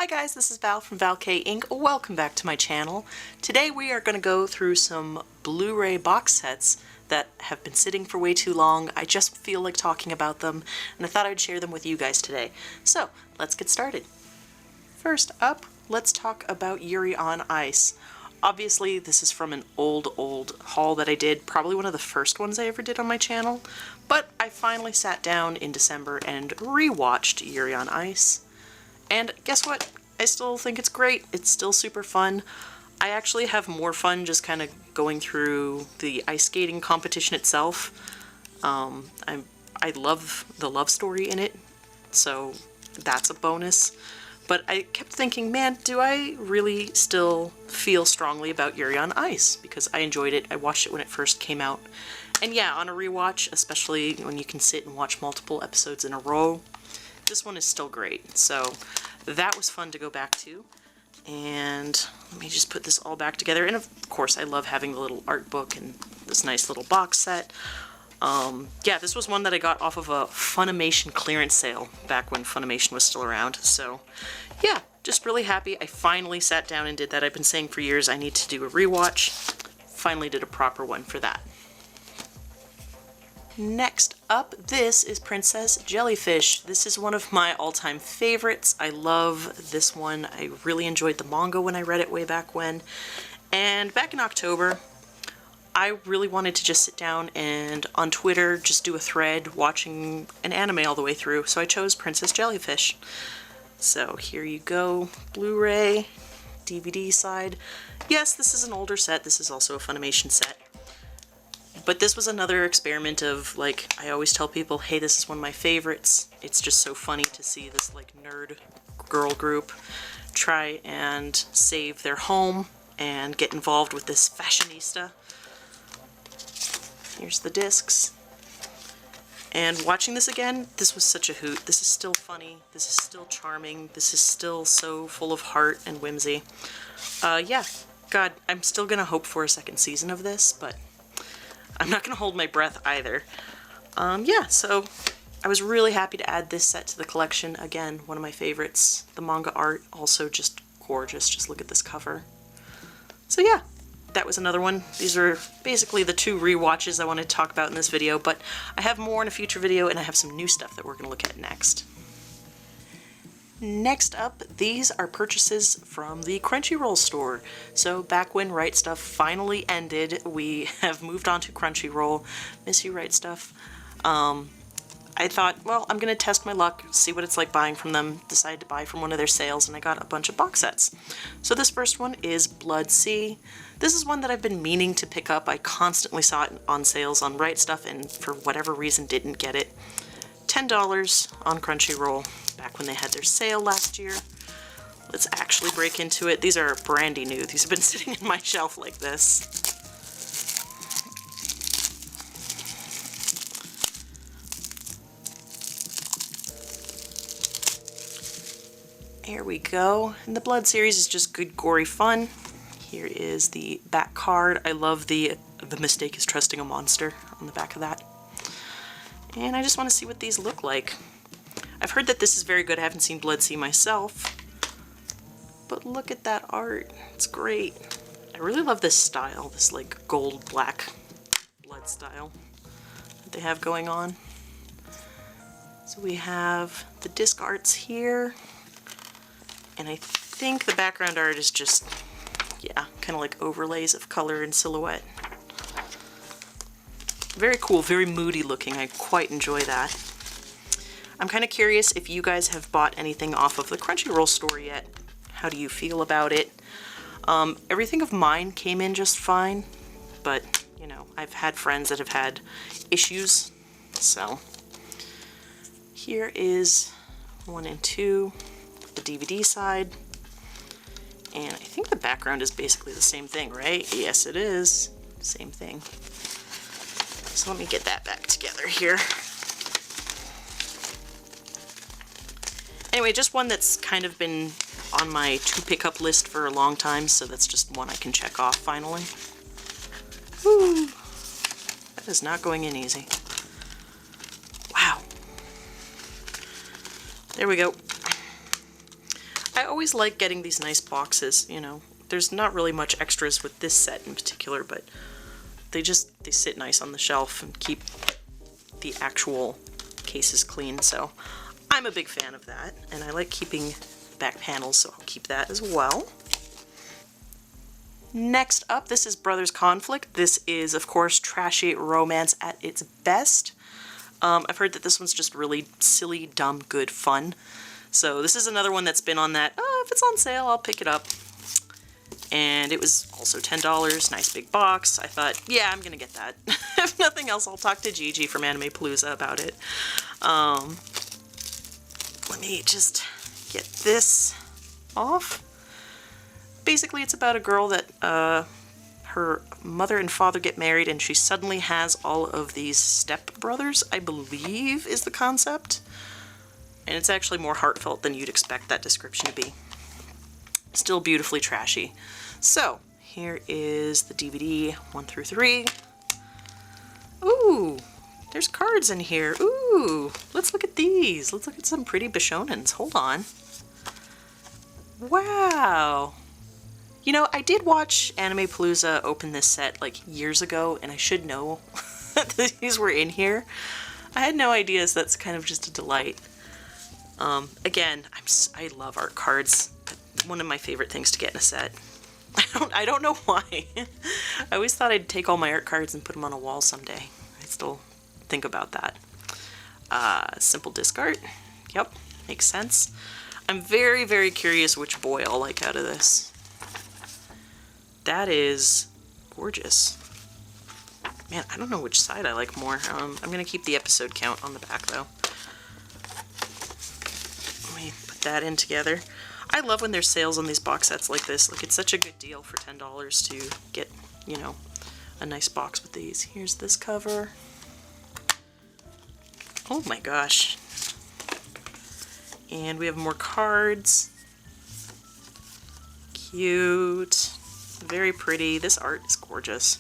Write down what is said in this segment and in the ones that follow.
Hi guys, this is Val from valkayink. Welcome back to my channel. Today we are going to go through some Blu-ray box sets that have been sitting for way too long. I just feel like talking about them, and I thought I'd share them with you guys today. So, let's get started. First up, let's talk about Yuri on Ice. Obviously, this is from an old haul that I did, probably one of the first ones I ever did on my channel, but I finally sat down in December and rewatched Yuri on Ice. And guess what? I still think it's great. It's still super fun. I actually have more fun just kind of going through the ice skating competition itself. I love the love story in it, so that's a bonus. But I kept thinking, man, do I really still feel strongly about Yuri on Ice? Because I enjoyed it. I watched it when it first came out. And yeah, on a rewatch, especially when you can sit and watch multiple episodes in a row, this one is still great. So that was fun to go back to. And let me just put this all back together. And of course, I love having the little art book and this nice little box set. Yeah, this was one that I got off of a Funimation clearance sale back when Funimation was still around. So yeah, just really happy I finally sat down and did that. I've been saying for years I need to do a rewatch. Finally did a proper one for that. Next up, this is Princess Jellyfish. This is one of my all-time favorites. I love this one. I really enjoyed the manga when I read it way back when. And back in October, I really wanted to just sit down and on Twitter just do a thread watching an anime all the way through, so I chose Princess Jellyfish. So here you go, Blu-ray, DVD side. Yes, this is an older set. This is also a Funimation set. But this was another experiment of, like, I always tell people, hey, this is one of my favorites. It's just so funny to see this, like, nerd girl group try and save their home and get involved with this fashionista. Here's the discs. And watching this again, this was such a hoot. This is still funny. This is still charming. This is still so full of heart and whimsy. Yeah, God, I'm still gonna hope for a second season of this, but I'm not going to hold my breath either. Yeah, so I was really happy to add this set to the collection. Again, one of my favorites. The manga art, also just gorgeous. Just look at this cover. So yeah, that was another one. These are basically the two rewatches I wanted to talk about in this video, but I have more in a future video, and I have some new stuff that we're going to look at next. Next up, these are purchases from the Crunchyroll store. So back when Right Stuff finally ended, we have moved on to Crunchyroll. Miss you, Right Stuff. I thought, well, I'm gonna test my luck, see what it's like buying from them, decided to buy from one of their sales, and I got a bunch of box sets. So this first one is Blood Sea. This is one that I've been meaning to pick up. I constantly saw it on sales on Right Stuff and for whatever reason didn't get it. $10 on Crunchyroll back when they had their sale last year. Let's actually break into it. These are brandy new. These have been sitting in my shelf like this. Here we go. And the Blood series is just good gory fun. Here is the back card. I love the mistake is trusting a monster on the back of that. And I just want to see what these look like. I've heard that this is very good. I haven't seen Blood Sea myself. But look at that art. It's great. I really love this style, this like gold black blood style that they have going on. So we have the disc arts here. And I think the background art is just, yeah, kind of like overlays of color and silhouette. Very cool, very moody looking. I quite enjoy that. I'm kind of curious if you guys have bought anything off of the Crunchyroll store yet. How do you feel about it? Everything of mine came in just fine, but, you know, I've had friends that have had issues, so. Here is 1 and 2, the DVD side, and I think the background is basically the same thing, right? Yes, it is. Same thing. So let me get that back together here. Anyway, just one that's kind of been on my to-pick-up list for a long time, so that's just one I can check off finally. Woo! That is not going in easy. Wow. There we go. I always like getting these nice boxes, you know. There's not really much extras with this set in particular, but they sit nice on the shelf and keep the actual cases clean, so I'm a big fan of that, and I like keeping back panels, so I'll keep that as well. Next up, this is Brothers Conflict. This is, of course, trashy romance at its best. I've heard that this one's just really silly, dumb, good fun. So this is another one that's been on that, if it's on sale, I'll pick it up. And it was also $10, nice big box. I thought, yeah, I'm gonna get that. If nothing else, I'll talk to Gigi from Anime Palooza about it. Let me just get this off. Basically, it's about a girl that her mother and father get married, and she suddenly has all of these step-brothers, I believe is the concept. And it's actually more heartfelt than you'd expect that description to be. Still beautifully trashy. So, here is the DVD 1 through 3. Ooh, there's cards in here. Ooh, let's look at these. Let's look at some pretty Bishonens. Hold on. Wow. You know, I did watch Anime Palooza open this set like years ago, and I should know that these were in here. I had no idea, so that's kind of just a delight. Again, I love art cards. One of my favorite things to get in a set. I don't know why. I always thought I'd take all my art cards and put them on a wall someday. I still think about that. Simple disc art. Yep, makes sense. I'm very, very curious which boy I'll like out of this. That is gorgeous. Man, I don't know which side I like more. I'm going to keep the episode count on the back, though. Let me put that in together. I love when there's sales on these box sets like this. Like, it's such a good deal for $10 to get, you know, a nice box with these. Here's this cover. Oh my gosh. And we have more cards. Cute. Very pretty. This art is gorgeous.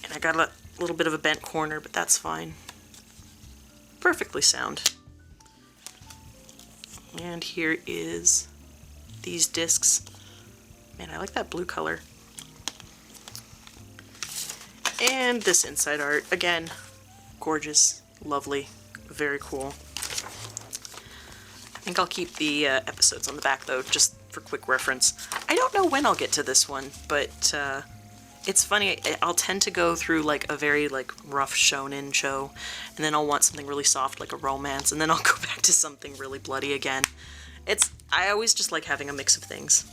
And I got a little bit of a bent corner, but that's fine. Perfectly sound. And here is these discs. Man, I like that blue color. And this inside art. Again, gorgeous, lovely, very cool. I think I'll keep the episodes on the back, though, just for quick reference. I don't know when I'll get to this one, but it's funny. I'll tend to go through like a very like rough shonen show, and then I'll want something really soft like a romance, and then I'll go back to something really bloody again. I always just like having a mix of things.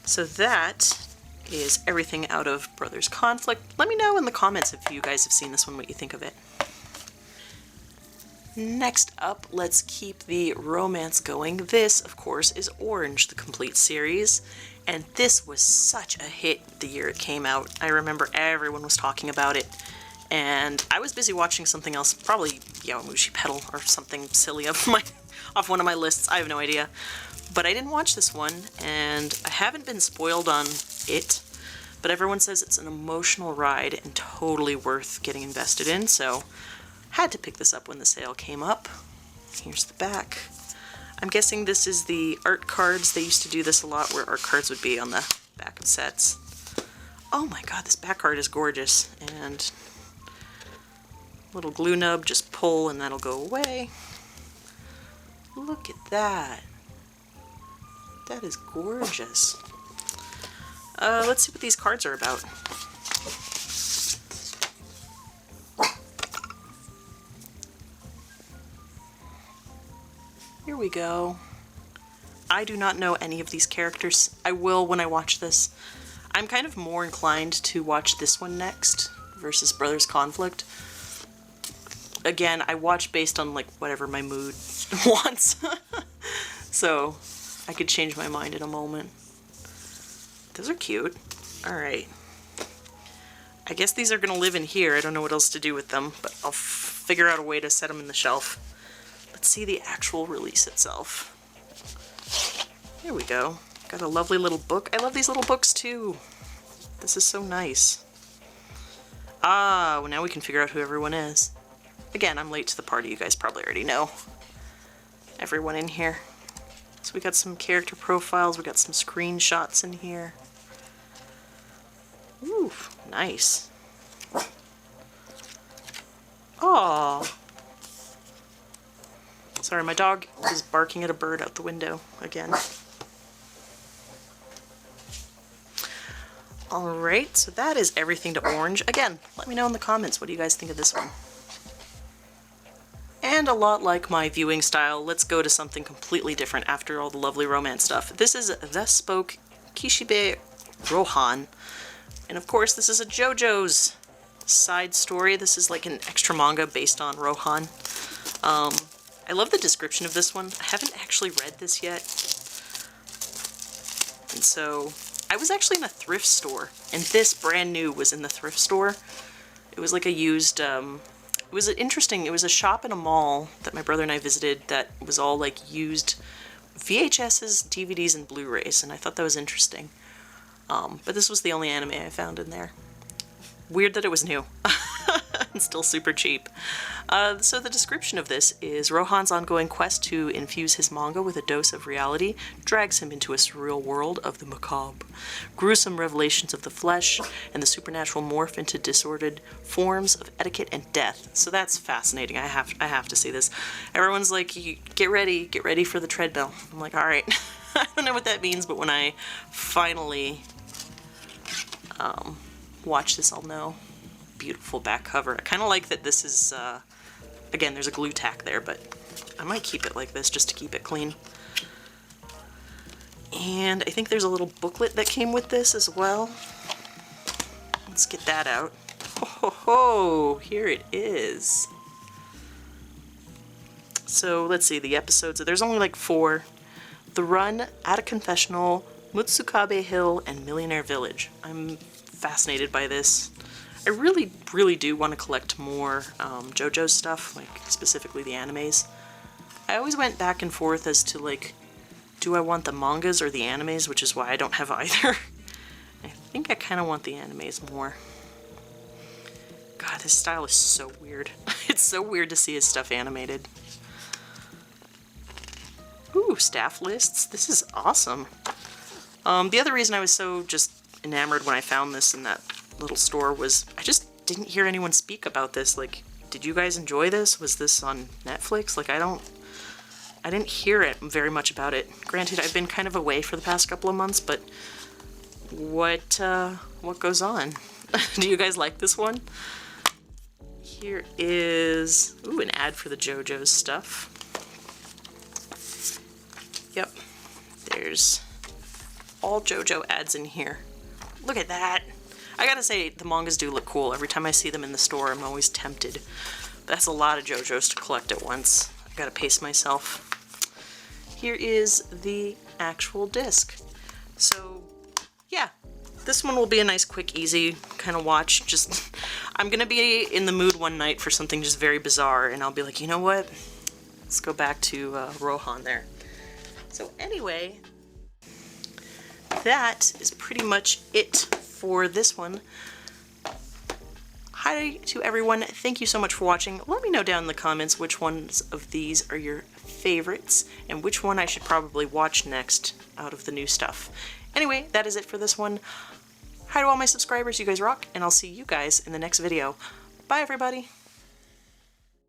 So that is everything out of Brothers Conflict. Let me know in the comments if you guys have seen this one, what you think of it. Next up, let's keep the romance going. This, of course, is Orange, the complete series, and this was such a hit the year it came out. I remember everyone was talking about it, and I was busy watching something else, probably Yowamushi Pedal or something silly off one of my lists, I have no idea. But I didn't watch this one, and I haven't been spoiled on it, but everyone says it's an emotional ride and totally worth getting invested in, so had to pick this up when the sale came up. Here's the back. I'm guessing this is the art cards. They used to do this a lot, where art cards would be on the back of sets. Oh my god, this back art is gorgeous. And little glue nub, just pull and that'll go away. Look at that. That is gorgeous. Let's see what these cards are about. Here we go. I do not know any of these characters. I will when I watch this. I'm kind of more inclined to watch this one next versus Brothers Conflict. Again, I watch based on like whatever my mood wants. So I could change my mind in a moment. Those are cute. Alright. I guess these are gonna live in here. I don't know what else to do with them, but I'll figure out a way to set them in the shelf. Let's see the actual release itself. Here we go. Got a lovely little book. I love these little books too. This is so nice. Ah, well now we can figure out who everyone is. Again, I'm late to the party. You guys probably already know everyone in here. So we got some character profiles, we got some screenshots in here. Ooh, nice. Aww. Sorry, my dog is barking at a bird out the window again. Alright, so that is everything to orange. Again, let me know in the comments, what do you guys think of this one? And a lot like my viewing style, let's go to something completely different after all the lovely romance stuff. This is The Spoke Kishibe Rohan. And of course, this is a JoJo's side story. This is like an extra manga based on Rohan. I love the description of this one. I haven't actually read this yet. And so, I was actually in a thrift store, and this brand new was in the thrift store. It was like a used, it was interesting. It was a shop in a mall that my brother and I visited that was all like used VHSs, DVDs, and Blu-rays, and I thought that was interesting. But this was the only anime I found in there. Weird that it was new. And still super cheap. So the description of this is Rohan's ongoing quest to infuse his manga with a dose of reality drags him into a surreal world of the macabre. Gruesome revelations of the flesh and the supernatural morph into disordered forms of etiquette and death. So that's fascinating. I have to see this. Everyone's like, get ready for the treadmill. I'm like, all right. I don't know what that means, but when I finally watch this, I'll know. Beautiful back cover. I kind of like that this is, again, there's a glue tack there, but I might keep it like this just to keep it clean. And I think there's a little booklet that came with this as well. Let's get that out. Ho ho ho! Here it is. So let's see, the episodes, there's only like 4. The Run, At a Confessional, Mutsukabe Hill, and Millionaire Village. I'm fascinated by this. I really do want to collect more JoJo stuff, like specifically the animes. I always went back and forth as to like, do I want the mangas or the animes, which is why I don't have either. I think I kind of want the animes more. God, this style is so weird. It's so weird to see his stuff animated. Ooh, staff lists. This is awesome. The other reason I was so just enamored when I found this in that little store was I just didn't hear anyone speak about this. Like, did you guys enjoy this? Was this on Netflix? Like, I didn't hear it very much about it. Granted, I've been kind of away for the past couple of months, but what goes on? Do you guys like this one? Here is, ooh, an ad for the JoJo's stuff. Yep, there's all JoJo ads in here. Look at that. I gotta say, the mangas do look cool. Every time I see them in the store, I'm always tempted. That's a lot of JoJo's to collect at once. I gotta pace myself. Here is the actual disc. So, yeah. This one will be a nice, quick, easy kind of watch. Just, I'm gonna be in the mood one night for something just very bizarre, and I'll be like, you know what? Let's go back to Rohan there. So anyway, that is pretty much it for this one. Hi to everyone. Thank you so much for watching. Let me know down in the comments which ones of these are your favorites and which one I should probably watch next out of the new stuff. Anyway, that is it for this one. Hi to all my subscribers. You guys rock, and I'll see you guys in the next video. Bye, everybody.